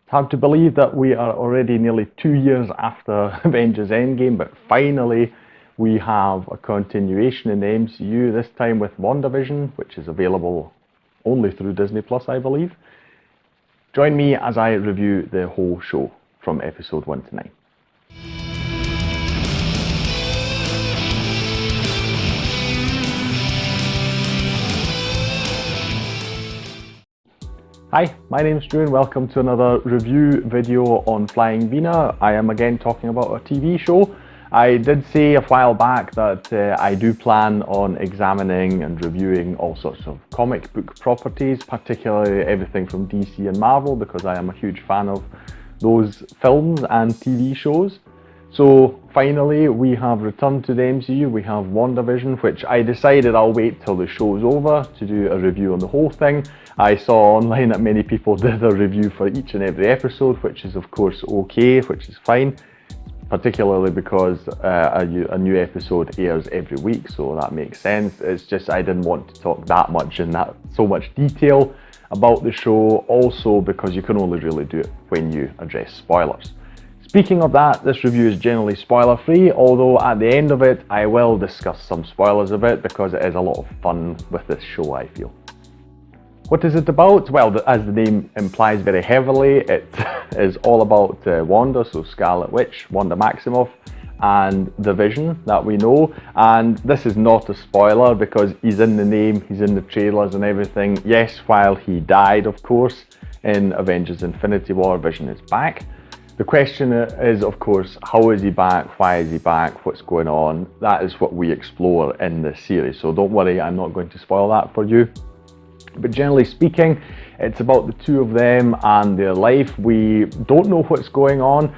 It's hard to believe that we are already nearly 2 years after Avengers Endgame, but finally we have a continuation in the MCU, this time with Wandavision, which is available only through Disney Plus, I believe. Join me as I review the whole show from episode 1 to 9. Hi, my name's Drew and welcome to another review video on Flying Wiener. I am again talking about a TV show. I did say a while back that I do plan on examining and reviewing all sorts of comic book properties, particularly everything from DC and Marvel, because I am a huge fan of those films and TV shows. So finally we have returned to the MCU. We have Wandavision, which I decided I'll wait till the show's over to do a review on the whole thing. I saw online that many people did a review for each and every episode, which is of course okay, which is fine, particularly because a new episode airs every week, so that makes sense. It's just I didn't want to talk that much in so much detail about the show, also because you can only really do it when you address spoilers. Speaking of that, this review is generally spoiler free, although at the end of it I will discuss some spoilers of it because it is a lot of fun with this show, I feel. What is it about? Well, as the name implies very heavily, it is all about Wanda, so Scarlet Witch, Wanda Maximoff, and the Vision that we know. And this is not a spoiler because he's in the name, he's in the trailers and everything. Yes, while he died, of course, in Avengers Infinity War, Vision is back. The question is, of course, how is he back? Why is he back? What's going on? That is what we explore in this series. So don't worry, I'm not going to spoil that for you. But generally speaking, it's about the two of them and their life. We don't know what's going on.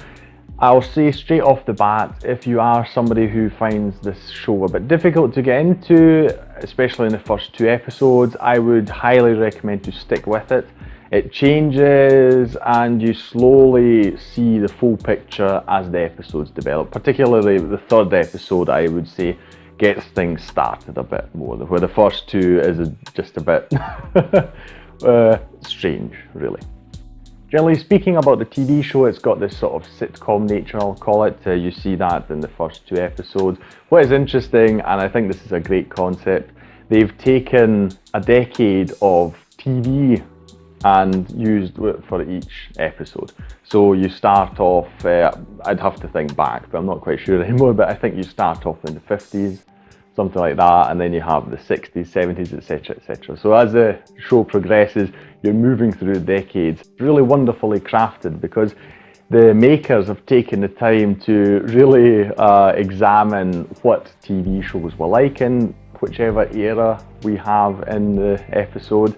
I'll say straight off the bat, if you are somebody who finds this show a bit difficult to get into, especially in the first 2 episodes, I would highly recommend to stick with it. It changes and you slowly see the full picture as the episodes develop. Particularly the 3rd episode, I would say, gets things started a bit more, where the first 2 is just a bit strange, really. Generally speaking about the TV show, it's got this sort of sitcom nature, I'll call it. You see that in the first 2 episodes. What is interesting, and I think this is a great concept, they've taken a decade of TV and used it for each episode. So you start off, I'd have to think back, but I'm not quite sure anymore, but I think you start off in the 50s, something like that, and then you have the 60s, 70s, etc, etc. So as the show progresses, you're moving through decades. It's really wonderfully crafted because the makers have taken the time to really examine what TV shows were like in whichever era we have in the episode.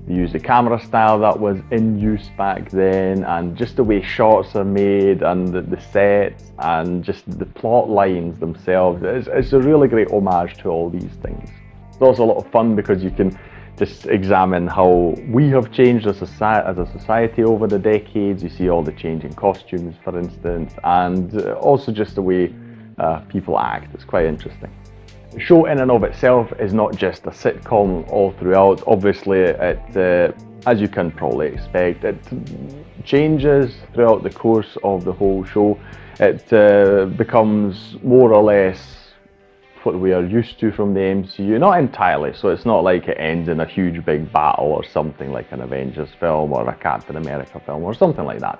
They use the camera style that was in use back then, and just the way shots are made and the sets and just the plot lines themselves. It's a really great homage to all these things. It's also a lot of fun because you can just examine how we have changed as a society over the decades. You see all the change in costumes, for instance, and also just the way people act. It's quite interesting. The show in and of itself is not just a sitcom all throughout. Obviously, as you can probably expect, it changes throughout the course of the whole show. It becomes more or less what we are used to from the MCU, not entirely, so it's not like it ends in a huge big battle or something like an Avengers film or a Captain America film or something like that.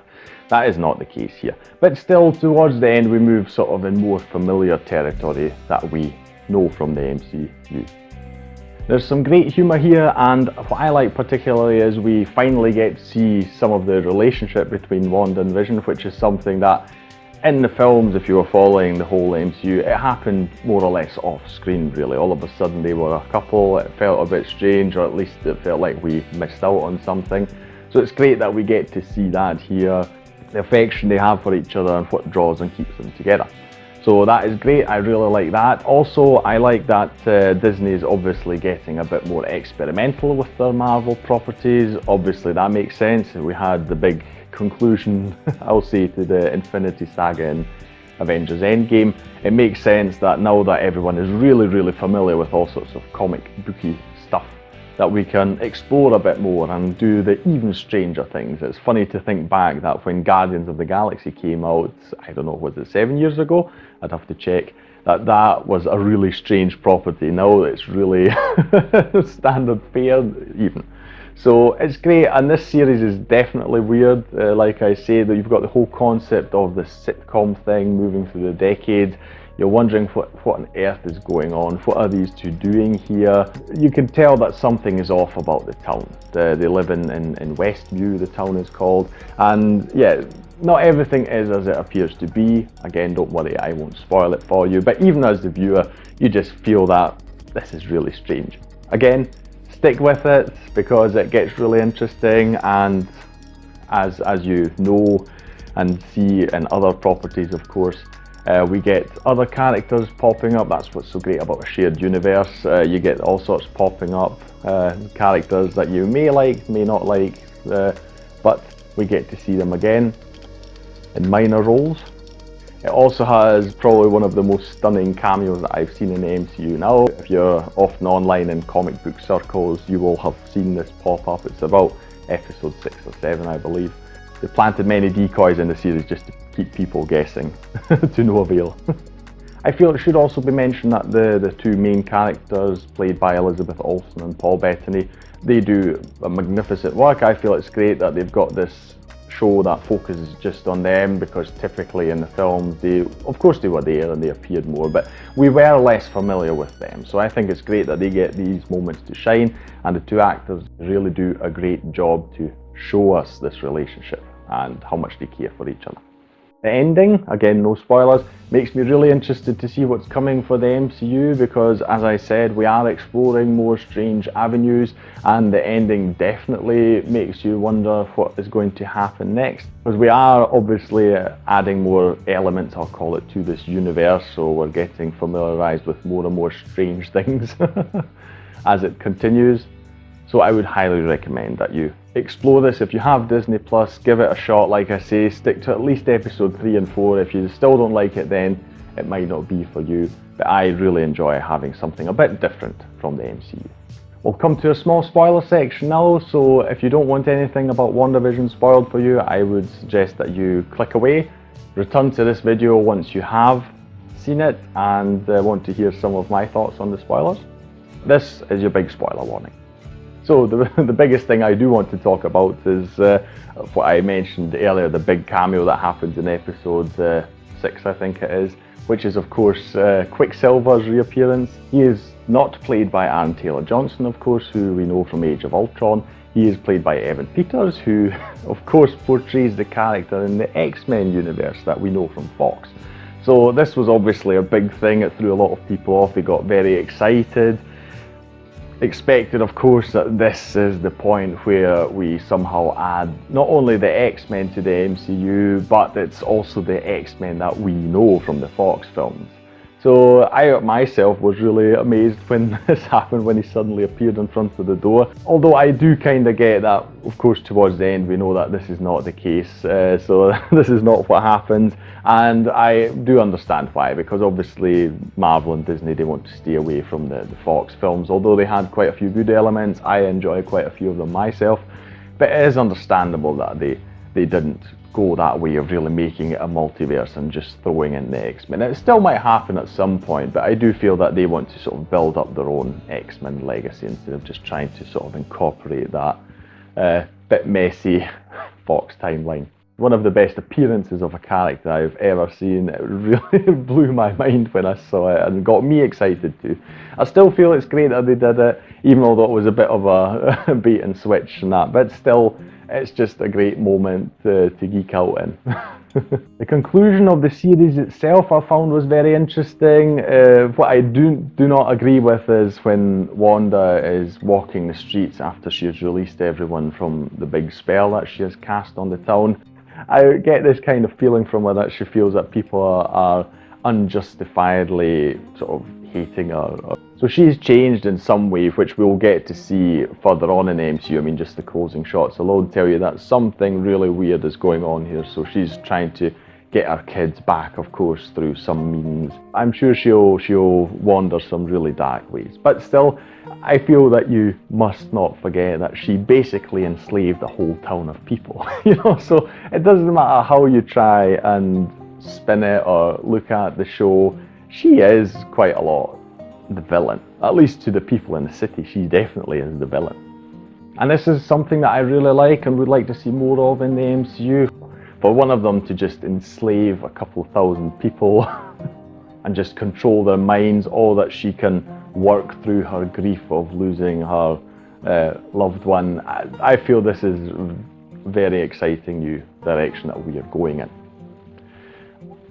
That is not the case here. But still, towards the end, we move sort of in more familiar territory that we know from the MCU. There's some great humour here, and what I like particularly is we finally get to see some of the relationship between Wanda and Vision, which is something that in the films, if you were following the whole MCU, it happened more or less off screen really. All of a sudden they were a couple, it felt a bit strange, or at least it felt like we missed out on something. So it's great that we get to see that here, the affection they have for each other and what draws and keeps them together. So that is great, I really like that. Also, I like that Disney is obviously getting a bit more experimental with their Marvel properties. Obviously that makes sense. We had the big conclusion, I'll say, to the Infinity Saga in Avengers Endgame. It makes sense that now that everyone is really familiar with all sorts of comic booky stuff, that we can explore a bit more and do the even stranger things. It's funny to think back that when Guardians of the Galaxy came out, I don't know, was it 7 years ago? I'd have to check. That was a really strange property. Now it's really standard fare even. So it's great, and this series is definitely weird. Like I say, that you've got the whole concept of the sitcom thing moving through the decades. You're wondering what on earth is going on. What are these two doing here? You can tell that something is off about the town. They live in Westview, the town is called. And yeah, not everything is as it appears to be. Again, don't worry, I won't spoil it for you. But even as the viewer, you just feel that this is really strange. Again, stick with it because it gets really interesting, and as you know and see in other properties, of course, we get other characters popping up. That's what's so great about a shared universe. You get all sorts popping up, characters that you may like, may not like, but we get to see them again in minor roles. It also has probably one of the most stunning cameos that I've seen in the MCU now. If you're often online in comic book circles, you will have seen this pop up. It's about episode 6 or 7, I believe. They planted many decoys in the series just to keep people guessing, to no avail. I feel it should also be mentioned that the two main characters, played by Elizabeth Olsen and Paul Bettany, they do a magnificent work. I feel it's great that they've got this show that focuses just on them, because typically in the films, of course they were there and they appeared more, but we were less familiar with them. So I think it's great that they get these moments to shine, and the two actors really do a great job to show us this relationship and how much they care for each other. The ending, again no spoilers, makes me really interested to see what's coming for the MCU, because as I said, we are exploring more strange avenues, and the ending definitely makes you wonder what is going to happen next, because we are obviously adding more elements, I'll call it, to this universe, so we're getting familiarized with more and more strange things as it continues. So I would highly recommend that you explore this. If you have Disney Plus, give it a shot. Like I say, stick to at least episode 3 and 4. If you still don't like it, then it might not be for you. But I really enjoy having something a bit different from the MCU. We'll come to a small spoiler section now, so if you don't want anything about WandaVision spoiled for you, I would suggest that you click away, return to this video once you have seen it and want to hear some of my thoughts on the spoilers. This is your big spoiler warning. So the biggest thing I do want to talk about is what I mentioned earlier, the big cameo that happens in episode 6, I think it is, which is of course Quicksilver's reappearance. He is not played by Aaron Taylor-Johnson, of course, who we know from Age of Ultron. He is played by Evan Peters, who of course portrays the character in the X-Men universe that we know from Fox. So this was obviously a big thing. It threw a lot of people off. They got very excited. Expected, of course, that this is the point where we somehow add not only the X-Men to the MCU, but it's also the X-Men that we know from the Fox films. So I myself was really amazed when this happened, when he suddenly appeared in front of the door. Although I do kind of get that, of course, towards the end we know that this is not the case, so this is not what happens. And I do understand why, because obviously Marvel and Disney, they want to stay away from the Fox films. Although they had quite a few good elements, I enjoy quite a few of them myself. But it is understandable that they didn't go that way of really making it a multiverse and just throwing in the X-Men. It still might happen at some point, but I do feel that they want to sort of build up their own X-Men legacy instead of just trying to sort of incorporate that bit messy Fox timeline. One of the best appearances of a character I've ever seen. It really blew my mind when I saw it and got me excited too. I still feel it's great that they did it, even although it was a bit of a bait and switch and that, but still, it's just a great moment to geek out in. The conclusion of the series itself I found was very interesting. What I do not agree with is when Wanda is walking the streets after she has released everyone from the big spell that she has cast on the town. I get this kind of feeling from her that she feels that people are unjustifiably sort of hating her. So she's changed in some way, which we'll get to see further on in the MCU. I mean, just the closing shots alone tell you that something really weird is going on here. So she's trying to get her kids back, of course, through some means. I'm sure she'll wander some really dark ways, but still, I feel that you must not forget that she basically enslaved a whole town of people. So it doesn't matter how you try and spin it or look at the show, she is quite a lot the villain. At least to the people in the city, she definitely is the villain. And this is something that I really like and would like to see more of in the MCU. For one of them to just enslave a couple of thousand people and just control their minds, or that she can work through her grief of losing her loved one. I feel this is very exciting new direction that we are going in.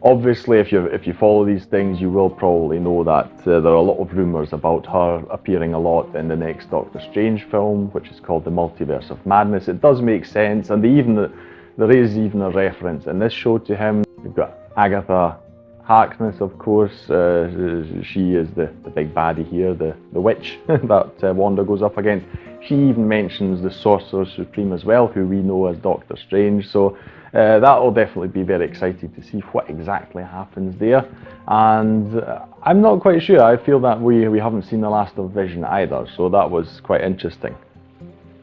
Obviously, if you follow these things, you will probably know that there are a lot of rumours about her appearing a lot in the next Doctor Strange film, which is called The Multiverse of Madness. It does make sense, and there is even a reference in this show to him. You've got Agatha Harkness, of course. She is the big baddie here, the witch that Wanda goes up against. She even mentions the Sorcerer Supreme as well, who we know as Doctor Strange. So that will definitely be very exciting to see what exactly happens there. And I'm not quite sure. I feel that we haven't seen the last of Vision either, so that was quite interesting.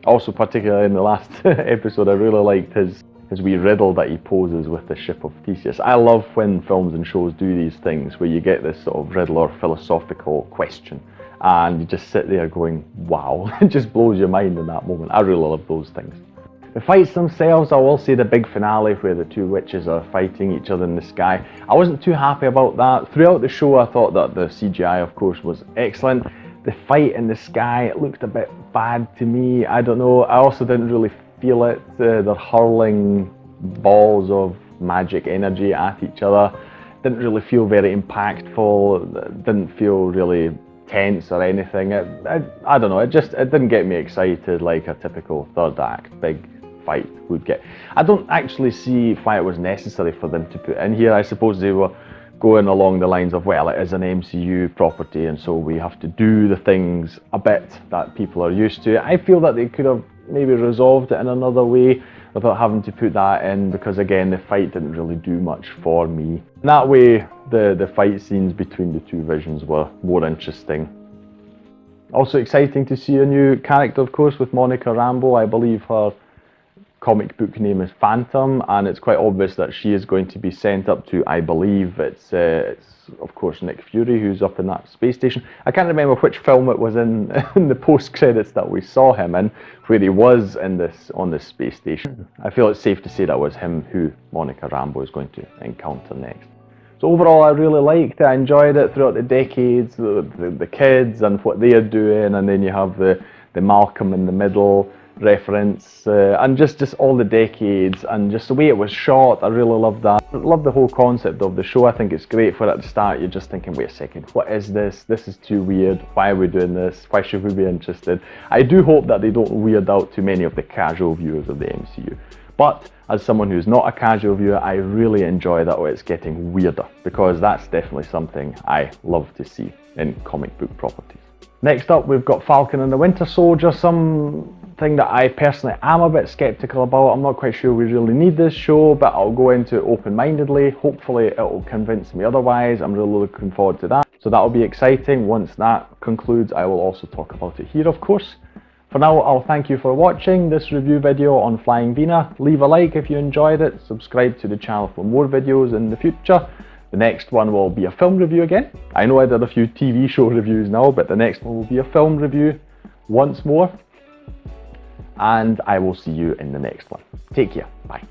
Also, particularly in the last episode, I really liked his wee riddle that he poses with the ship of Theseus. I love when films and shows do these things where you get this sort of riddle or philosophical question and you just sit there going, wow. It just blows your mind in that moment. I really love those things. The fights themselves, I will say the big finale where the two witches are fighting each other in the sky, I wasn't too happy about that. Throughout the show, I thought that the CGI, of course, was excellent. The fight in the sky, it looked a bit bad to me. I don't know. I also didn't really feel it. They're hurling balls of magic energy at each other. Didn't really feel very impactful. Didn't feel really tense or anything. I don't know. It didn't get me excited like a typical third act big fight would get. I don't actually see why it was necessary for them to put in here. I suppose they were going along the lines of, well, it is an MCU property and so we have to do the things a bit that people are used to. I feel that they could have maybe resolved it in another way without having to put that in, because again, the fight didn't really do much for me. In that way, the fight scenes between the two visions were more interesting. Also exciting to see a new character, of course, with Monica Rambeau. I believe her comic book name is Phantom, and it's quite obvious that she is going to be sent up to, I believe it's of course Nick Fury, who's up in that space station. I can't remember which film it was in the post credits that we saw him in, where he was on this space station. I feel it's safe to say that was him who Monica Rambeau is going to encounter next. So overall, I really liked it. I enjoyed it throughout the decades, the kids and what they are doing, and then you have the Malcolm in the Middle reference, and just all the decades and just the way it was shot. I really loved that. I love the whole concept of the show. I think it's great for at the start you're just thinking, wait a second, what is this? This is too weird. Why are we doing this? Why should we be interested? I do hope that they don't weird out too many of the casual viewers of the MCU. But as someone who's not a casual viewer, I really enjoy that it's getting weirder, because that's definitely something I love to see in comic book properties. Next up, we've got Falcon and the Winter Soldier, something that I personally am a bit skeptical about. I'm not quite sure we really need this show, but I'll go into it open-mindedly. Hopefully it will convince me otherwise. I'm really looking forward to that. So that'll be exciting. Once that concludes, I will also talk about it here, of course. For now, I'll thank you for watching this review video on Flying Wiener. Leave a like if you enjoyed it. Subscribe to the channel for more videos in the future. The next one will be a film review again. I know I did a few TV show reviews now, but the next one will be a film review once more. And I will see you in the next one. Take care. Bye.